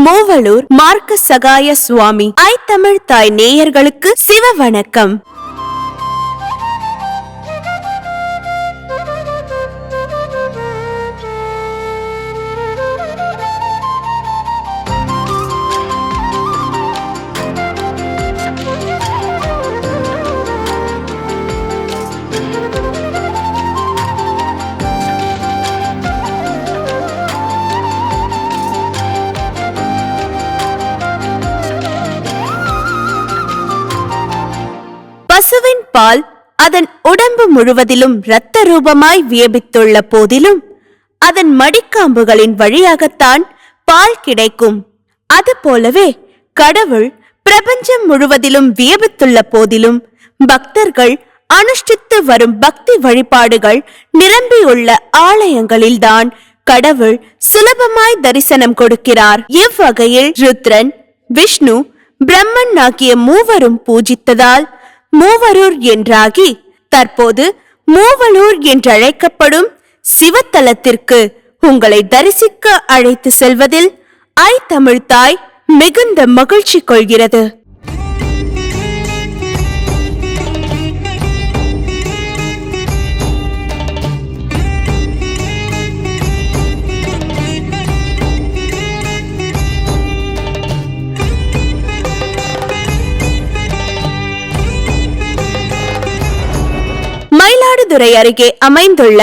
மூவலூர் மார்க்க சகாய சுவாமி ஐ தமிழ் தாய் நேயர்களுக்கு சிவ வணக்கம். பசுவின் பால் அதன் உடம்பு முழுவதிலும் இரத்த ரூபமாய் வியபித்துள்ள போதிலும் அதன் மடிக்காம்புகளின் வழியாகத்தான் பால் கிடைக்கும். அதுபோலவே கடவுள் பிரபஞ்சம் முழுவதிலும் வியபித்துள்ள போதிலும் பக்தர்கள் அனுஷ்டித்து வரும் பக்தி வழிபாடுகள் நிரம்பியுள்ள ஆலயங்களில்தான் கடவுள் சுலபமாய் தரிசனம் கொடுக்கிறார். இவ்வகையில் ருத்ரன், விஷ்ணு, பிரம்மன் ஆகிய மூவரும் பூஜித்ததால் மூவரூர் என்றாகி தற்போது மூவலூர் என்றழைக்கப்படும் சிவத்தலத்திற்கு உங்களை தரிசிக்க அழைத்து செல்வதில் ஐ தமிழ் தாய் மிகுந்த மகிழ்ச்சி கொள்கிறது. மயிலாடுதுறை அருகே அமைந்துள்ள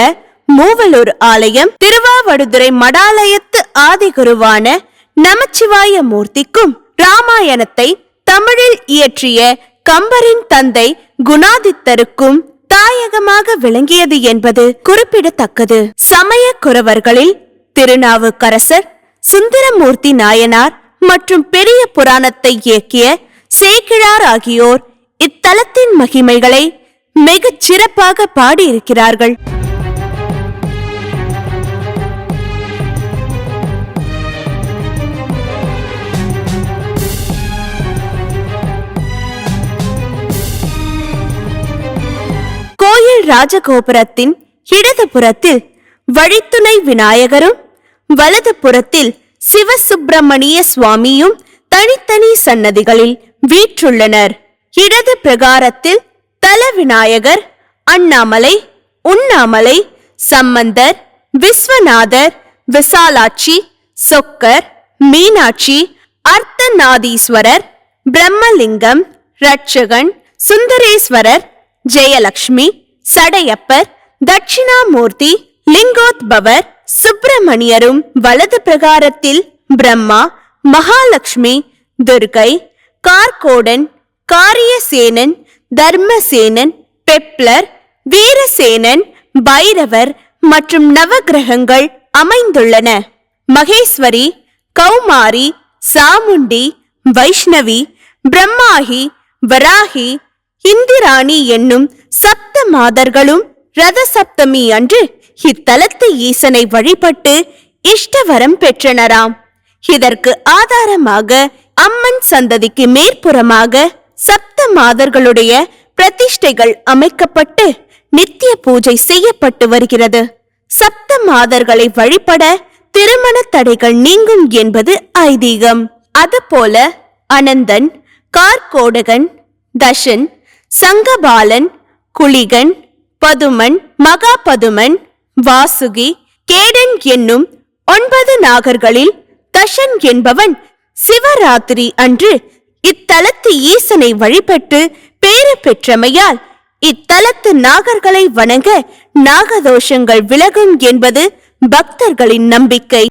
மூவலூர் ஆலயம் திருவாவடுதுறை மடாலயத்து ஆதிகுருவான நமச்சிவாய மூர்த்திக்கும் ராமாயணத்தை தமிழில் இயற்றிய கம்பரின் தந்தை குணாதித்தருக்கும் தாயகமாக விளங்கியது என்பது குறிப்பிடத்தக்கது. சமய குரவர்களில் திருநாவுக்கரசர், சுந்தரமூர்த்தி நாயனார் மற்றும் பெரிய புராணத்தை இயக்கிய சேக்கிழார் ஆகியோர் இத்தலத்தின் மகிமைகளை மிகச் சிறப்பாக பாடியிருக்கிறார்கள். கோயில் ராஜகோபுரத்தின் இடது புறத்தில் வழித்துணை விநாயகரும் வலது புறத்தில் சிவசுப்பிரமணிய சுவாமியும் தனித்தனி சன்னதிகளில் வீற்றுள்ளனர். இடது பிரகாரத்தில் தல விநாயகர், அண்ணாமலை, உண்ணாமலை, சம்பந்தர், விஸ்வநாதர், விசாலாட்சி, சொக்கர், மீனாட்சி, அர்த்தநாதீஸ்வரர், பிரம்மலிங்கம், ரட்சகன், சுந்தரேஸ்வரர், ஜெயலட்சுமி, சடையப்பர், தட்சிணாமூர்த்தி, லிங்கோத்பவர், சுப்பிரமணியரும் வலது பிரகாரத்தில் பிரம்மா, மகாலட்சுமி, துர்கை, கார்கோடன், காரியசேனன், தர்மசேனன், பெப்லர், வீரசேனன், பைரவர் மற்றும் நவகிரகங்கள் அமைந்துள்ளன. மகேஸ்வரி, கௌமாரி, சாமுண்டி, வைஷ்ணவி, பிரம்மாகி, வராகி, இந்திராணி என்னும் சப்த மாதர்களும் ரத சப்தமி அன்று இத்தலத்து ஈசனை வழிபட்டு இஷ்டவரம் பெற்றனராம். இதற்கு ஆதாரமாக அம்மன் சந்ததிக்கு மேற்புறமாக சப்த மாதர்களுடைய பிரதிஷ்டைகள் அமைக்கப்பட்டு நித்திய பூஜை செய்யப்பட்டு வருகிறது. சப்த மாதர்களை வழிபட திருமண தடைகள் நீங்கும் என்பது ஐதீகம். அதுபோல அனந்தன், கார்கோடகன், தஷன், சங்கபாலன், குளிகன், பதுமன், மகாபதுமன், வாசுகி, கேடன் என்னும் 9 நாகர்களில் தஷன் என்பவன் சிவராத்திரி அன்று இத்தலத்து ஈசனை வழிபட்டு பேறு பெற்றமையால் இத்தலத்து நாகர்களை வணங்க நாகதோஷங்கள் விலகும் என்பது பக்தர்களின் நம்பிக்கை.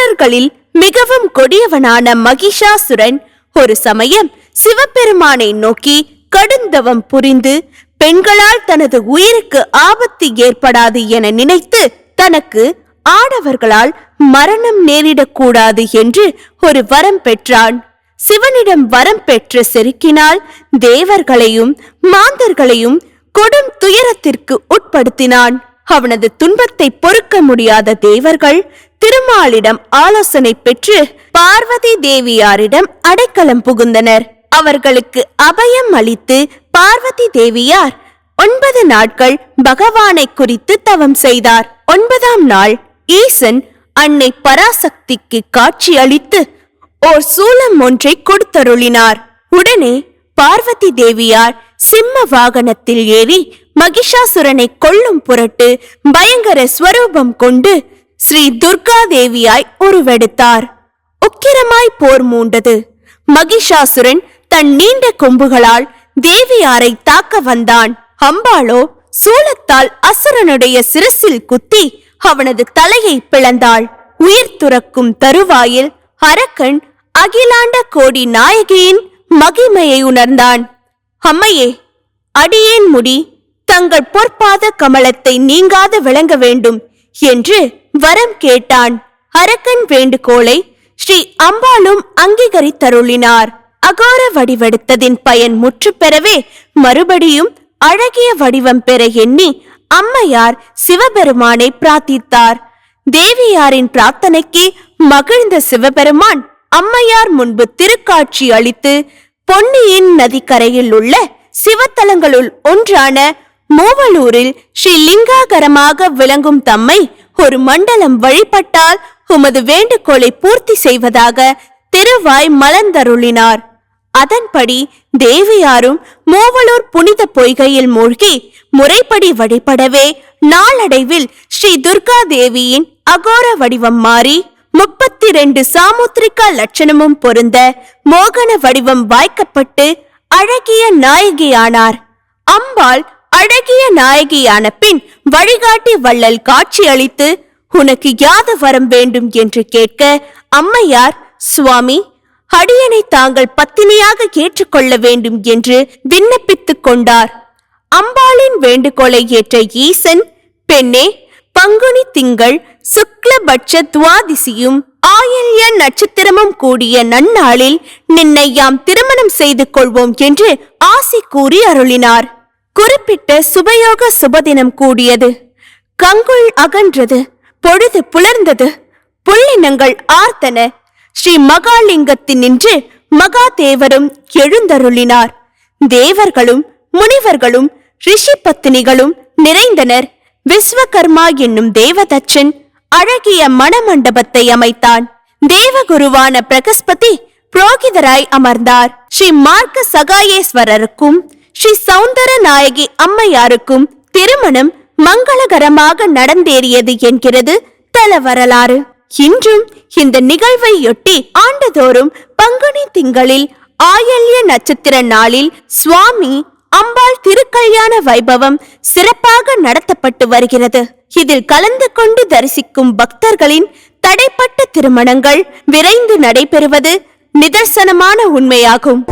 அசுரர்களில் மிகவும் கொடியவனான மகிஷாசுரன் ஒரு சமயம் சிவபெருமானை நோக்கி கடுந்தவம் புரிந்து பெண்களால் தனது உயிருக்கு ஆபத்து ஏற்படாது என நினைத்து தனக்கு ஆடவர்களால் மரணம் நேரிடக்கூடாது என்று ஒரு வரம் பெற்றான். சிவனிடம் வரம் பெற்று செருக்கினால் தேவர்களையும் மாந்தர்களையும் கொடும் துயரத்திற்கு உட்படுத்தினான். அவனது துன்பத்தை பொறுக்க முடியாத தேவர்கள் திருமாலிடம் ஆலோசனை பெற்று பார்வதி தேவியாரிடம் அடைக்கலம் புகுந்தனர். அவர்களுக்கு அபயம் அளித்து பார்வதி தேவியார் 9 நாட்கள் பகவானை குறித்து தவம் செய்தார். 9ஆம் நாள் ஈசன் அன்னை பராசக்திக்கு காட்சி அளித்து ஓர் சூலம் ஒன்றை கொடுத்தருளினார். உடனே பார்வதி தேவியார் சிம்ம வாகனத்தில் ஏறி மகிஷாசுரனை கொல்லும் பொருட்டு பயங்கர ஸ்வரூபம் கொண்டு ஸ்ரீ துர்கா தேவியாய் உருவெடுத்தார். உக்கிரமாய் போர் மூண்டது. மகிஷாசுரன் தன் நீண்ட கொம்புகளால் தேவியாரை தாக்க வந்தான். அம்பாளோ சூலத்தால் அசுரனுடைய சிரசில் குத்தி அவனது தலையை பிளந்தாள். உயிர் துறக்கும் தருவாயில் அரக்கன் அகிலாண்ட கோடி நாயகியின் மகிமையை உணர்ந்தான். அம்மையே, அடியேன் முடி தங்கள் பொற்பாத கமலத்தை நீங்காத விளங்க வேண்டும் என்று வரம் கேட்டான். அரக்கன் வேண்டுகோளை ஸ்ரீ அம்பாளும் அங்கீகரித்தருளினார். அகோர வடிவெடுத்ததின் பயன் முற்று பெறவே மறுபடியும் அழகிய வடிவம் பெற எண்ணி அம்மையார் சிவபெருமானை பிரார்த்தித்தார். தேவியாரின் பிரார்த்தனைக்கு மகிழ்ந்த சிவபெருமான் அம்மையார் முன்பு திருக்காட்சி அளித்து பொன்னியின் நதிக்கரையில் உள்ள சிவத்தலங்களுள் ஒன்றான மூவலூரில் ஸ்ரீ லிங்காகரமாக விளங்கும் தம்மை ஒரு மண்டலம் வழிபட்டால் உமது வேண்டுகோளை பூர்த்தி செய்வதாக திருவாய் மலர்ந்தருளினார். அதன்படி தேவியாரும் மூவலூர் புனித பொய்கையில் மூழ்கி முறைப்படி வழிபடவே நாளடைவில் ஸ்ரீ துர்கா தேவியின் அகோர வடிவம் மாறி 32 சாமுத்திரிகா லட்சணமும் பொருந்த மோகன வடிவம் வாய்க்கப்பட்டு அழகிய நாயகியானார். அம்பாள் அழகிய நாயகியான பின் வழிகாட்டி வள்ளல் காட்சி அளித்து உனக்கு யாது வரம் வேண்டும் என்று கேட்க அம்மையார், சுவாமி, அடியனை தாங்கள் பத்தினியாக ஏற்றுக்கொள்ள வேண்டும் என்று விண்ணப்பித்துக் கொண்டார். அம்பாளின் வேண்டுகோளை ஏற்ற ஈசன், பெண்ணே, பங்குனி திங்கள் சுக்லபட்ச துவாதிசியும் ஆயில்ய நட்சத்திரமும் கூடிய நன்னாளில் நின்னை யாம் திருமணம் செய்து கொள்வோம் என்று ஆசி கூறி அருளினார். குறிப்பிட்ட சுபயோக சுபதினம் கூடியது. கங்குள் அகன்றது. பொழுது புலர்ந்தது. புள்ளினங்கள் ஆர்த்தன. ஸ்ரீ மகாலிங்கத்தின் நின்று மகாதேவரும் எழுந்தருளினார். தேவர்களும் முனிவர்களும் ரிஷி பத்தினிகளும் நிறைந்தனர். விஸ்வகர்மா என்னும் தேவதச்சன் அழகிய மணமண்டபத்தை அமைத்தான். தேவகுருவான பிரகஸ்பதி புரோகிதராய் அமர்ந்தார். ஸ்ரீ மார்க்க சகாயேஸ்வரருக்கும் ஸ்ரீ சௌந்தர நாயகி அம்மையாருக்கும் திருமணம் மங்களகரமாக நடந்தேறியது என்கிறது தல வரலாறு. இன்றும் இந்த நிகழ்வையொட்டி ஆண்டுதோறும் பங்குனி திங்களில் ஆயில்ய நட்சத்திர நாளில் சுவாமி அம்பாள் திருக்கல்யாண வைபவம் சிறப்பாக நடத்தப்பட்டு வருகிறது. இதில் கலந்து கொண்டு தரிசிக்கும் பக்தர்களின் தடைப்பட்ட திருமணங்கள் விரைந்து நடைபெறுவது நிதர்சனமான உண்மையாகும்.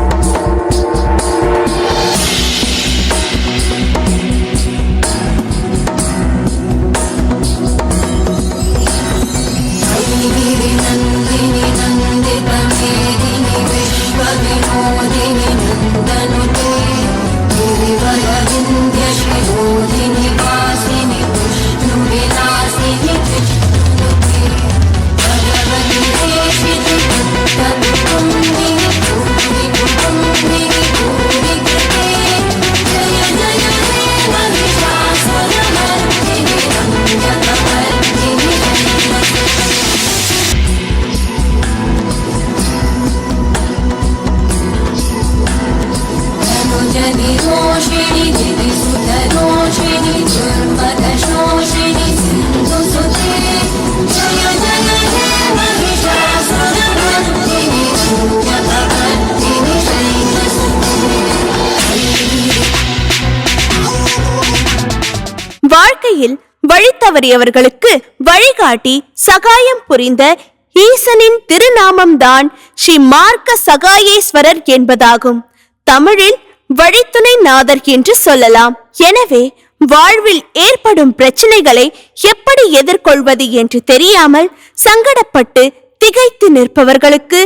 வாழ்க்கையில் வழி தவறியவர்களுக்கு வழிகாட்டி சகாயம் புரிந்த ஈசனின் திருநாமம்தான் ஸ்ரீ மார்க்க சகாயேஸ்வரர் என்பதாகும். தமிழில் வழித்துணை நாதர் என்று சொல்லலாம். எனவே வாழ்வில் ஏற்படும் பிரச்சனைகளை எப்படி எதிர்கொள்வது என்று தெரியாமல் சங்கடப்பட்டு திகைத்து நிற்பவர்களுக்கு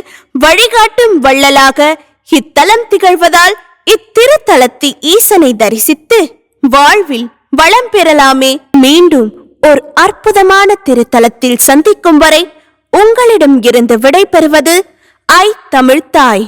வழிகாட்டும் வள்ளலாக இத்தலம் திகழ்வதால் இத்திருத்தலத்து ஈசனை தரிசித்து வாழ்வில் வளம் பெறலாமே. மீண்டும் ஒரு அற்புதமான திருத்தலத்தில் சந்திக்கும் வரை உங்களிடம் இருந்து விடை பெறுவது ஐ தமிழ் தாய்.